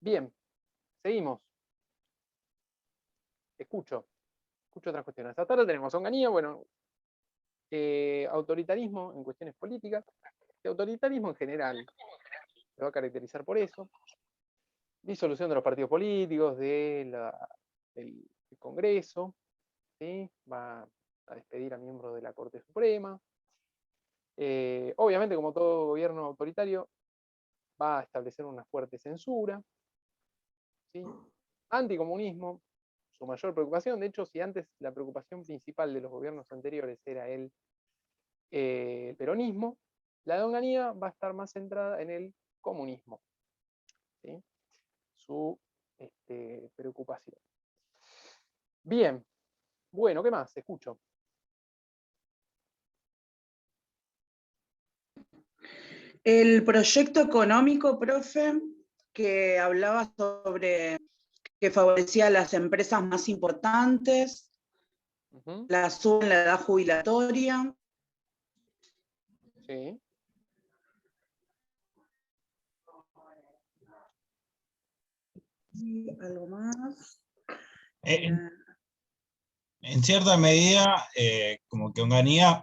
Bien, seguimos. Escucho otras cuestiones. Hasta ahora tenemos onganía, bueno, autoritarismo en cuestiones políticas. El autoritarismo en general se va a caracterizar por eso. Disolución de los partidos políticos, del Congreso, ¿sí? Va a despedir a miembros de la Corte Suprema. Obviamente, como todo gobierno autoritario, va a establecer una fuerte censura, ¿sí? Anticomunismo, su mayor preocupación. De hecho, si antes la preocupación principal de los gobiernos anteriores era el peronismo, la de Onganía va a estar más centrada en el comunismo, ¿sí? Su preocupación. Bien, bueno, ¿qué más? Escucho. El proyecto económico, profe, que hablaba sobre que favorecía a las empresas más importantes, la suben la edad jubilatoria. Sí. Y algo más. En cierta medida, como que Onganía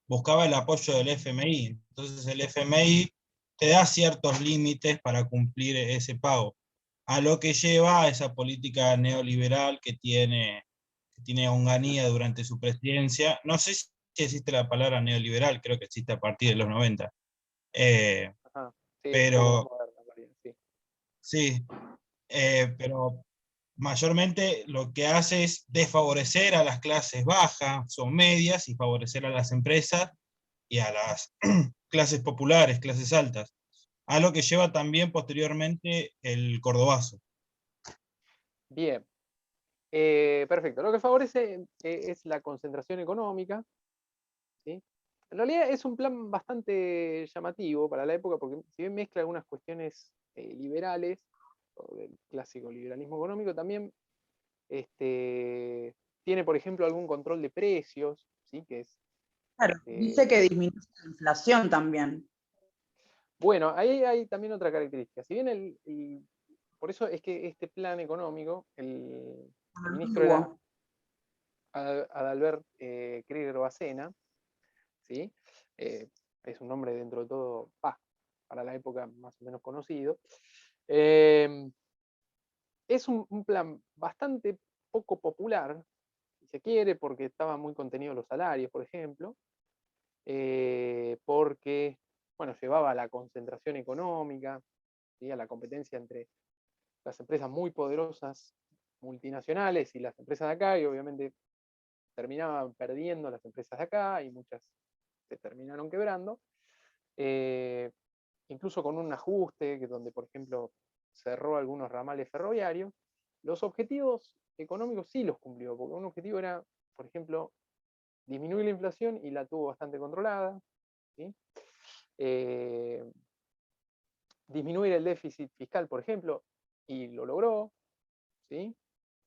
buscaba el apoyo del FMI. Entonces el FMI te da ciertos límites para cumplir ese pago, a lo que lleva a esa política neoliberal que tiene Onganía durante su presidencia. No sé si existe la palabra neoliberal, creo que existe a partir de los 90. Ajá. Sí, Pero, sí. sí, pero mayormente lo que hace es desfavorecer a las clases bajas o medias y favorecer a las empresas y a las clases populares, clases altas, a lo que lleva también posteriormente el cordobazo. Bien, perfecto. Lo que favorece es la concentración económica, ¿sí? En realidad es un plan bastante llamativo para la época, porque si bien mezcla algunas cuestiones liberales, o del clásico liberalismo económico, también tiene, por ejemplo, algún control de precios, ¿sí? Que es, claro, dice que disminuye la inflación también. Bueno, ahí hay también otra característica. Si bien por eso es que este plan económico, el ministro era Adalbert Krieger Bacena, ¿sí? Es un nombre dentro de todo, para la época más o menos conocido. Es un plan bastante poco popular, si se quiere, porque estaban muy contenidos los salarios, por ejemplo, porque, bueno, llevaba a la concentración económica, ¿sí? A la competencia entre las empresas muy poderosas multinacionales y las empresas de acá, y obviamente terminaban perdiendo las empresas de acá y muchas se terminaron quebrando. Incluso con un ajuste, donde por ejemplo cerró algunos ramales ferroviarios, los objetivos económicos sí los cumplió, porque un objetivo era, por ejemplo, disminuir la inflación y la tuvo bastante controlada, ¿sí? Disminuir el déficit fiscal, por ejemplo, y lo logró, ¿sí?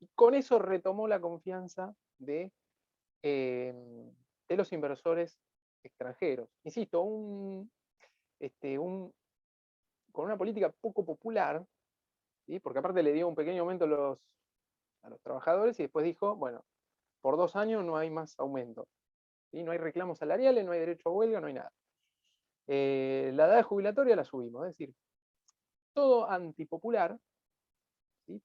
Y con eso retomó la confianza de los inversores extranjeros. Insisto, con una política poco popular, ¿sí? Porque aparte le dio un pequeño aumento a los trabajadores y después dijo, bueno, por 2 años no hay más aumento, ¿sí? No hay reclamos salariales, no hay derecho a huelga, no hay nada. La edad jubilatoria la subimos, es decir, todo antipopular, ¿sí?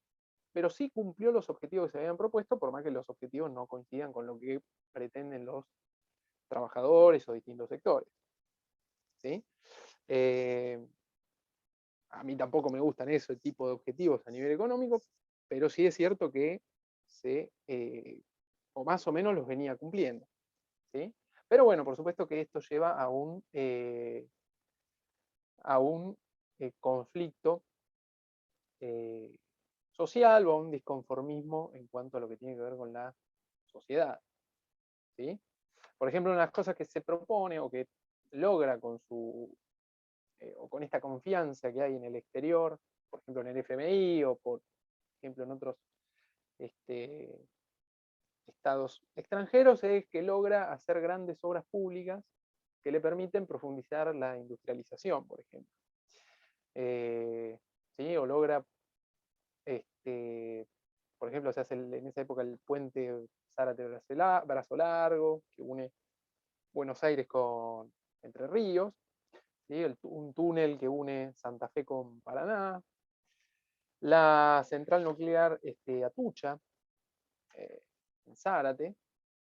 Pero sí cumplió los objetivos que se habían propuesto, por más que los objetivos no coincidan con lo que pretenden los trabajadores o distintos sectores, ¿sí? A mí tampoco me gustan ese tipo de objetivos a nivel económico, pero sí es cierto que o más o menos los venía cumpliendo, ¿sí? Pero bueno, por supuesto que esto lleva a un conflicto social o a un disconformismo en cuanto a lo que tiene que ver con la sociedad, ¿sí? Por ejemplo, una de las cosas que se propone o que logra con o con esta confianza que hay en el exterior, por ejemplo en el FMI o por ejemplo en otros estados extranjeros, es que logra hacer grandes obras públicas que le permiten profundizar la industrialización, por ejemplo. ¿Sí? O logra Por ejemplo, se hace en esa época el puente Zárate-Brazo Largo, que une Buenos Aires con Entre Ríos, ¿sí? Un túnel que une Santa Fe con Paraná, la central nuclear Atucha, en Zárate,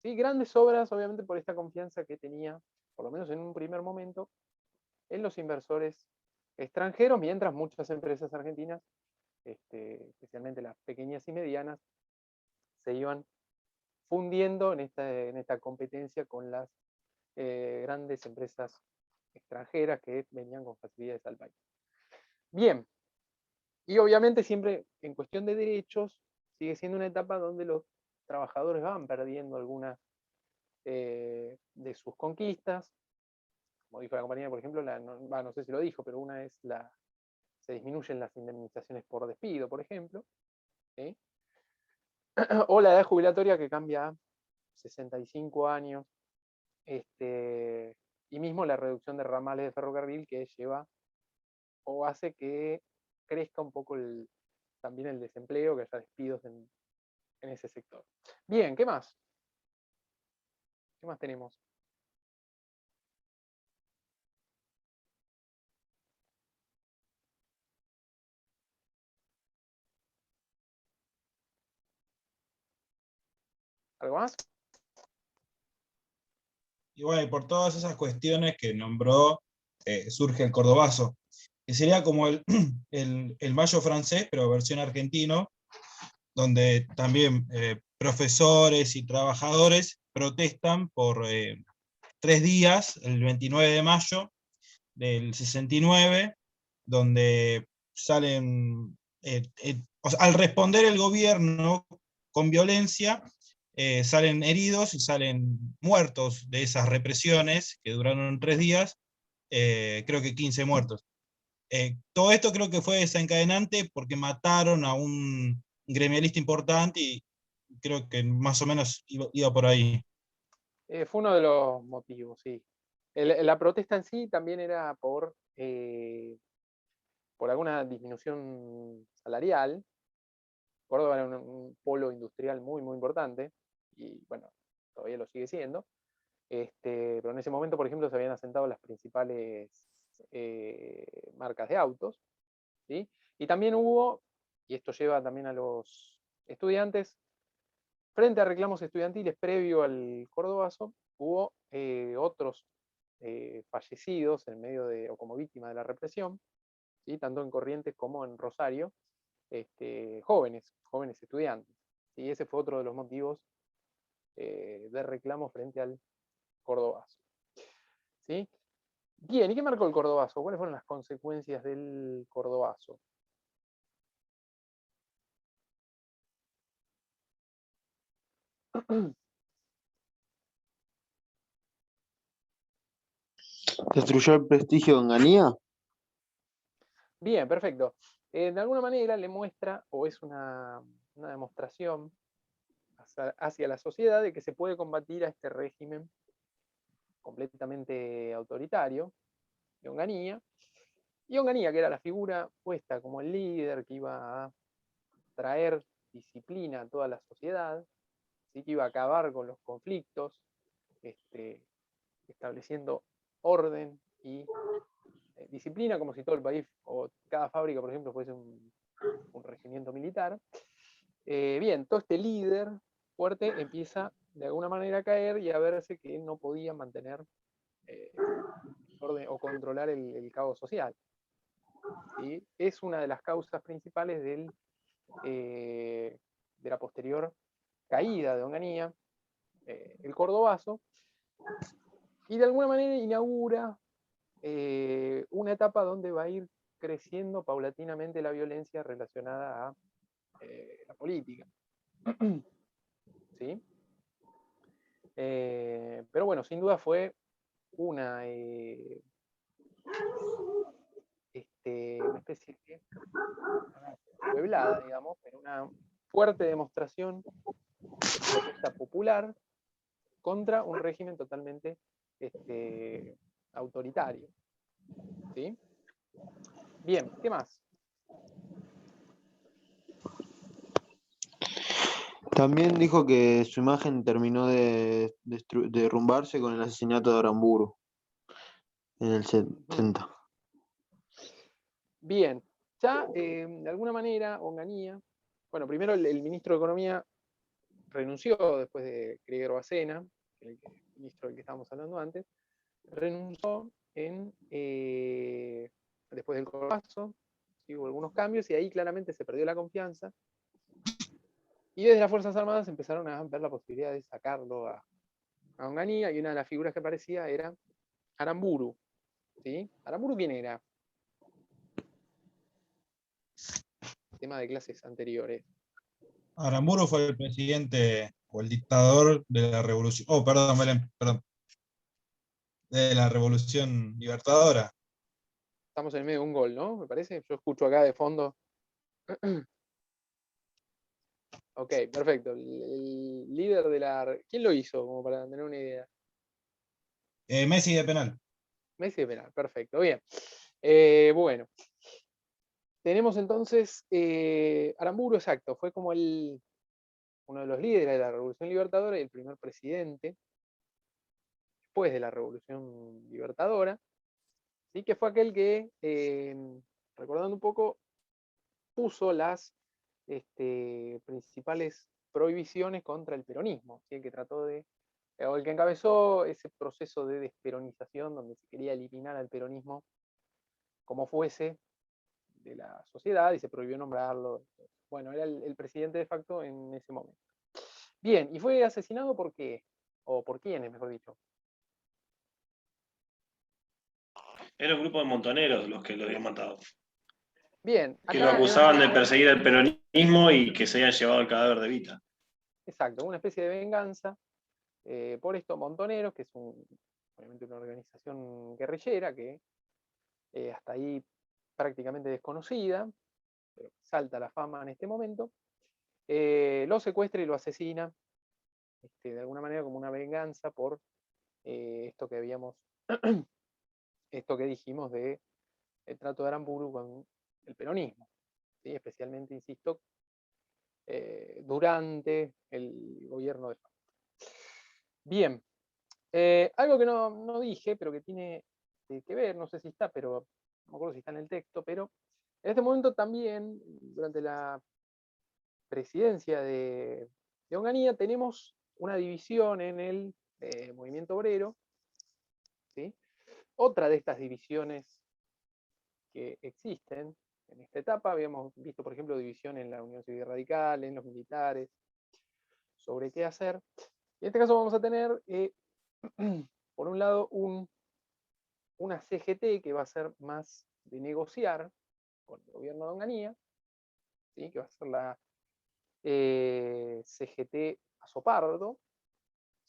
¿sí? Grandes obras, obviamente, por esta confianza que tenía, por lo menos en un primer momento, en los inversores extranjeros, mientras muchas empresas argentinas, especialmente las pequeñas y medianas, se iban fundiendo en esta competencia con las grandes empresas extranjeras que venían con facilidades al país. Bien, y obviamente siempre en cuestión de derechos sigue siendo una etapa donde los trabajadores van perdiendo algunas de sus conquistas. Como dijo la compañía, por ejemplo, no sé si lo dijo, pero una es se disminuyen las indemnizaciones por despido, por ejemplo, ¿sí? O la edad jubilatoria que cambia a 65 años, y mismo la reducción de ramales de ferrocarril que lleva o hace que crezca un poco también el desempleo, que haya despidos en ese sector. Bien, ¿qué más? ¿Qué más tenemos? ¿Algo más? Y bueno, y por todas esas cuestiones que nombró, surge el cordobazo, que sería como el mayo francés, pero versión argentino, donde también profesores y trabajadores protestan por 3 días, el 29 de mayo del 69, donde salen, o sea, al responder el gobierno con violencia, salen heridos y salen muertos de esas represiones que duraron 3 días, creo que 15 muertos. Todo esto creo que fue desencadenante porque mataron a un gremialista importante y creo que más o menos iba por ahí. Fue uno de los motivos, sí. La protesta en sí también era por alguna disminución salarial. Córdoba era un polo industrial muy, muy importante, y bueno, todavía lo sigue siendo. Pero en ese momento, por ejemplo, se habían asentado las principales marcas de autos, ¿sí? Y también hubo, y esto lleva también a los estudiantes, frente a reclamos estudiantiles previo al Cordobazo, hubo otros fallecidos en medio o como víctima de la represión, ¿sí? Tanto en Corrientes como en Rosario, jóvenes estudiantes. Y ese fue otro de los motivos de reclamo frente al Cordobazo. ¿Sí? Bien, ¿y qué marcó el Cordobazo? ¿Cuáles fueron las consecuencias del Cordobazo? ¿Destruyó el prestigio de Onganía? Bien, perfecto. De alguna manera le muestra, o es una demostración hacia la sociedad de que se puede combatir a este régimen completamente autoritario de Onganía. Y Onganía, que era la figura puesta como el líder que iba a traer disciplina a toda la sociedad, ¿sí? Que iba a acabar con los conflictos, estableciendo orden y disciplina, como si todo el país o cada fábrica, por ejemplo, fuese un regimiento militar. Bien, todo este líder fuerte empieza de alguna manera a caer y a verse que no podía mantener orden o controlar el caos social. ¿Sí? Es una de las causas principales de la posterior caída de Onganía, el Cordobazo, y de alguna manera inaugura una etapa donde va a ir creciendo paulatinamente la violencia relacionada a la política. ¿Sí? Pero bueno, sin duda fue una especie de pueblada, digamos, pero una fuerte demostración de protesta popular contra un régimen totalmente autoritario. ¿Sí? Bien, ¿qué más? También dijo que su imagen terminó de derrumbarse con el asesinato de Aramburu en el 70. Bien, ya de alguna manera Onganía, bueno, primero el ministro de Economía renunció después de Krieger Bacena, el ministro del que estábamos hablando antes, renunció después del colapso, ¿sí? Hubo algunos cambios y ahí claramente se perdió la confianza. Y desde las Fuerzas Armadas empezaron a ver la posibilidad de sacarlo a Onganía, y una de las figuras que aparecía era Aramburu. ¿Sí? ¿Aramburu quién era? Tema de clases anteriores. Aramburu fue el presidente o el dictador de la revolución. Oh, perdón, Belén, perdón. De la revolución libertadora. Estamos en medio de un gol, ¿no? Me parece. Yo escucho acá de fondo. Ok, perfecto. El líder de la... ¿Quién lo hizo? Como para tener una idea. Messi de penal. Messi de penal, perfecto. Bien. Bueno. Tenemos entonces Aramburu, exacto. Fue como uno de los líderes de la Revolución Libertadora y el primer presidente después de la Revolución Libertadora. ¿Sí? Que fue aquel que, recordando un poco, puso las principales prohibiciones contra el peronismo, ¿sí? El que trató de, o el que encabezó ese proceso de desperonización donde se quería eliminar al peronismo como fuese de la sociedad y se prohibió nombrarlo. Bueno, era el presidente de facto en ese momento. Bien, ¿y fue asesinado por qué? O por quiénes, mejor dicho. Era un grupo de montoneros los que lo habían matado. Bien, Que lo acá acusaban de perseguir el peronismo y que se habían llevado el cadáver de Vita. exacto, una especie de venganza por estos montoneros, que es obviamente una organización guerrillera que hasta ahí prácticamente desconocida, pero salta la fama en este momento, lo secuestra y lo asesina de alguna manera como una venganza por esto que habíamos, esto que dijimos de el trato de Aramburu con el peronismo, ¿sí? Especialmente, insisto, durante el gobierno de Facto. Bien, algo que no dije, pero que tiene que ver, no sé si está, pero no me acuerdo si está en el texto, pero en este momento también, durante la presidencia de Onganía, tenemos una división en el movimiento obrero, ¿sí? Otra de estas divisiones que existen en esta etapa, habíamos visto, por ejemplo, división en la Unión Cívica Radical, en los militares, sobre qué hacer. Y en este caso vamos a tener, por un lado, una CGT que va a ser más de negociar con el gobierno de Onganía, ¿sí? Que va a ser la CGT Azopardo,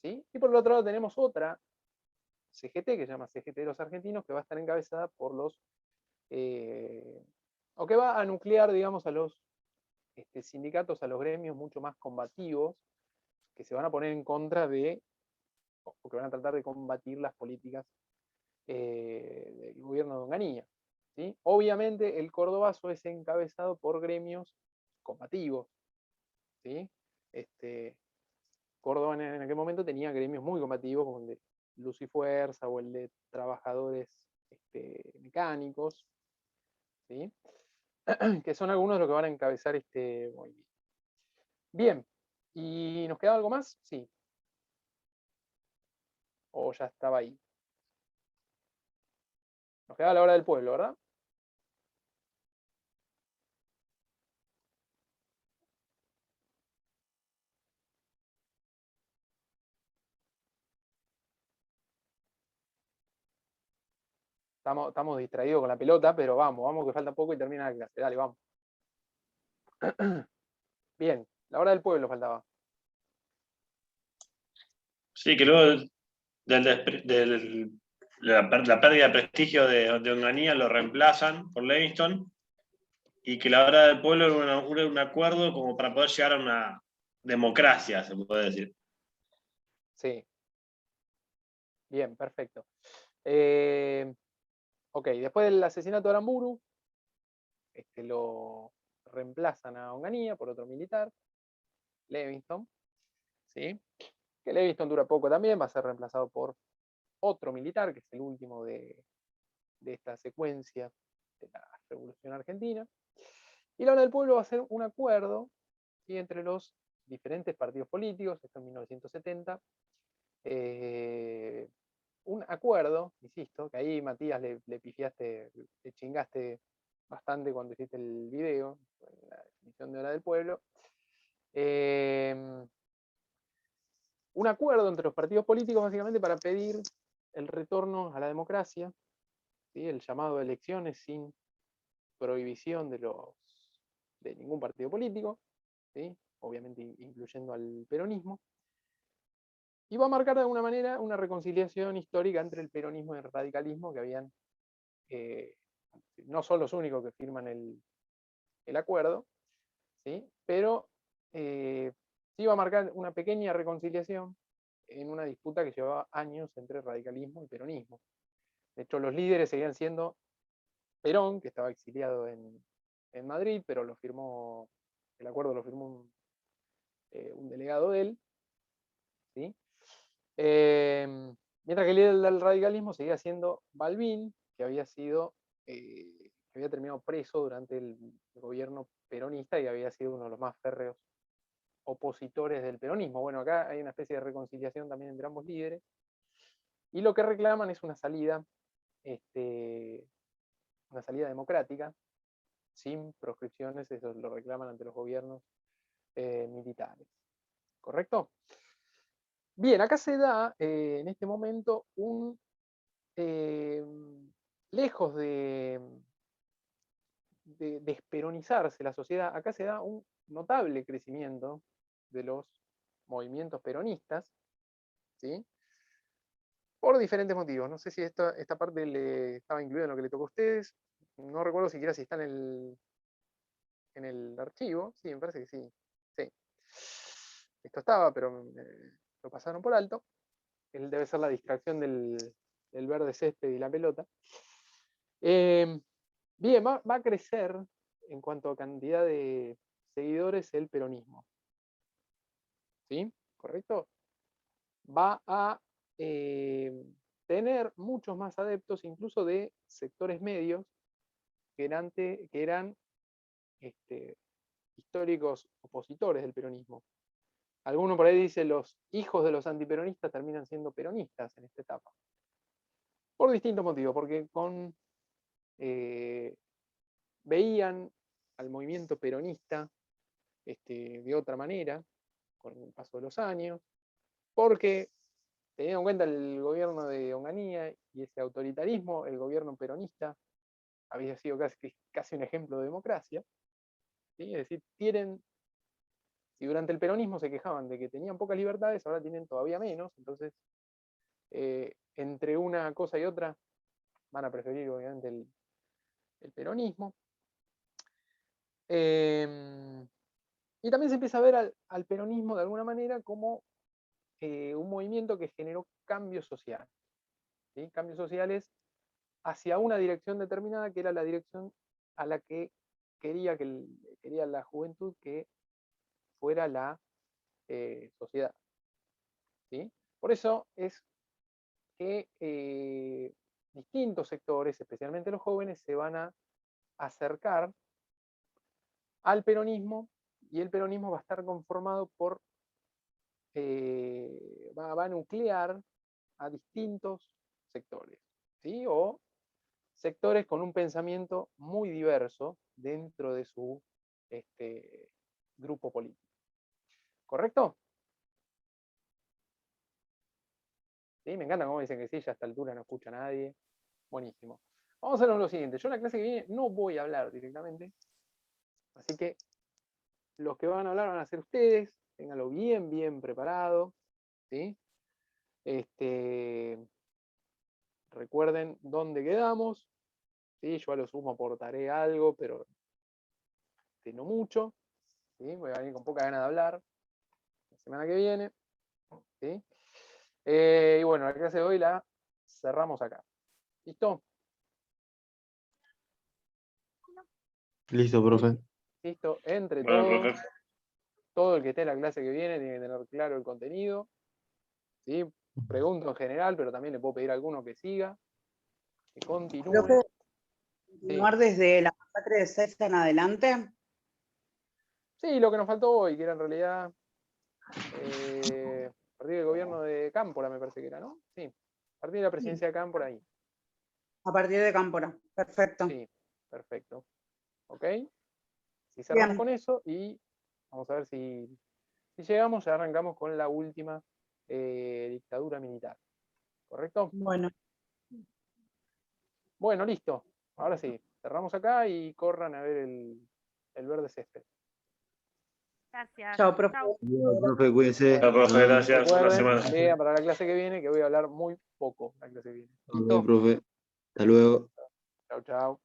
¿sí? Y por el otro lado tenemos otra CGT que se llama CGT de los Argentinos, que va a estar encabezada por los, o que va a nuclear, digamos, a los sindicatos, a los gremios mucho más combativos, que se van a poner en contra de, o que van a tratar de combatir las políticas del gobierno de Onganía. ¿Sí? Obviamente el cordobazo es encabezado por gremios combativos. ¿Sí? Córdoba en aquel momento tenía gremios muy combativos, como el de Luz y Fuerza o el de trabajadores mecánicos, ¿sí? Que son algunos de los que van a encabezar este movimiento. Bien, ¿y nos queda algo más? Sí. O ya estaba ahí. Nos queda la hora del pueblo, ¿verdad? Estamos distraídos con la pelota, pero vamos que falta poco y termina la clase. Dale, vamos. Bien, la hora del pueblo faltaba. Sí, que luego la pérdida de prestigio de Onganía lo reemplazan por Livingston y que la hora del pueblo era un acuerdo como para poder llegar a una democracia, se puede decir. Sí. Bien, perfecto. Ok, después del asesinato de Aramburu, lo reemplazan a Onganía por otro militar. Levingston, ¿sí? Que Levingston dura poco también, va a ser reemplazado por otro militar, que es el último de esta secuencia de la Revolución Argentina. Y la hora del pueblo va a ser un acuerdo, ¿sí?, entre los diferentes partidos políticos, esto en 1970, un acuerdo, insisto, que ahí Matías le pifiaste, le chingaste bastante cuando hiciste el video, la definición de hora del pueblo. Un acuerdo entre los partidos políticos básicamente para pedir el retorno a la democracia, ¿sí?, el llamado a elecciones sin prohibición de ningún partido político, ¿sí?, obviamente incluyendo al peronismo, y va a marcar de alguna manera una reconciliación histórica entre el peronismo y el radicalismo, que habían, no son los únicos que firman el acuerdo, ¿sí?, pero sí va a marcar una pequeña reconciliación en una disputa que llevaba años entre radicalismo y peronismo. De hecho, los líderes seguían siendo Perón, que estaba exiliado en Madrid, pero el acuerdo lo firmó un delegado de él, ¿sí? Mientras que el líder del radicalismo seguía siendo Balbín, que había terminado preso durante el gobierno peronista y había sido uno de los más férreos opositores del peronismo. Bueno, acá hay una especie de reconciliación también entre ambos líderes, y lo que reclaman es una salida democrática, sin proscripciones, eso lo reclaman ante los gobiernos militares. ¿Correcto? Bien, acá se da en este momento lejos de desperonizarse la sociedad, acá se da un notable crecimiento de los movimientos peronistas, ¿sí?, por diferentes motivos. No sé si esta parte le estaba incluida en lo que le tocó a ustedes, no recuerdo siquiera si está en el archivo, sí, me parece que sí. Sí. Esto estaba, pero lo pasaron por alto. Él debe ser la distracción del verde césped y la pelota. Bien, va a crecer en cuanto a cantidad de seguidores el peronismo. ¿Sí? ¿Correcto? Va a tener muchos más adeptos, incluso de sectores medios que eran históricos opositores del peronismo. Alguno por ahí dice los hijos de los antiperonistas terminan siendo peronistas en esta etapa. Por distintos motivos, porque veían al movimiento peronista de otra manera, con el paso de los años, porque teniendo en cuenta el gobierno de Onganía y ese autoritarismo, el gobierno peronista había sido casi un ejemplo de democracia, ¿sí? Es decir, si durante el peronismo se quejaban de que tenían pocas libertades, ahora tienen todavía menos, entonces entre una cosa y otra van a preferir obviamente el peronismo. Y también se empieza a ver al peronismo de alguna manera como un movimiento que generó cambios sociales, ¿sí? Cambios sociales hacia una dirección determinada, que era la dirección a la que quería la juventud que fuera la sociedad, ¿sí? Por eso es que distintos sectores, especialmente los jóvenes, se van a acercar al peronismo, y el peronismo va a estar conformado por, va a nuclear a distintos sectores, ¿sí? O sectores con un pensamiento muy diverso dentro de su grupo político. ¿Correcto? ¿Sí? Me encanta cómo dicen que sí, ya a esta altura no escucha a nadie. Buenísimo. Vamos a hacer lo siguiente. Yo en la clase que viene no voy a hablar directamente, así que los que van a hablar van a ser ustedes. Ténganlo bien, bien preparado, ¿sí? Recuerden dónde quedamos, ¿sí? Yo a lo sumo aportaré algo, pero no mucho, ¿sí? Voy a venir con poca ganas de hablar la semana que viene, ¿sí? Y bueno, la clase de hoy la cerramos acá. ¿Listo? Listo, profe. Listo, entre Bueno, todos. profe. todo el que esté en la clase que viene tiene que tener claro el contenido. ¿Sí? Pregunto en general, pero también le puedo pedir a alguno que siga, que continúe. Profe, continuar desde la masacre de César en adelante. Sí, lo que nos faltó hoy, que era en realidad a partir del gobierno de Cámpora, me parece que era, ¿no? Sí, a partir de la presidencia de Cámpora ahí. A partir de Cámpora. Perfecto. Sí, perfecto. ¿Ok? Si cerramos Bien. con eso y vamos a ver si llegamos, ya arrancamos con la última dictadura militar. ¿Correcto? Bueno. Bueno, listo. Ahora sí, cerramos acá y corran a ver el verde césped. Gracias. Chao, profe. Chau. Profe, cuídese. Chao, profe, gracias. Una Recuerden semana. también para la clase que viene que voy a hablar muy poco la clase que viene. Ok, ¿Listo? profe. Hasta luego. Chau, chau.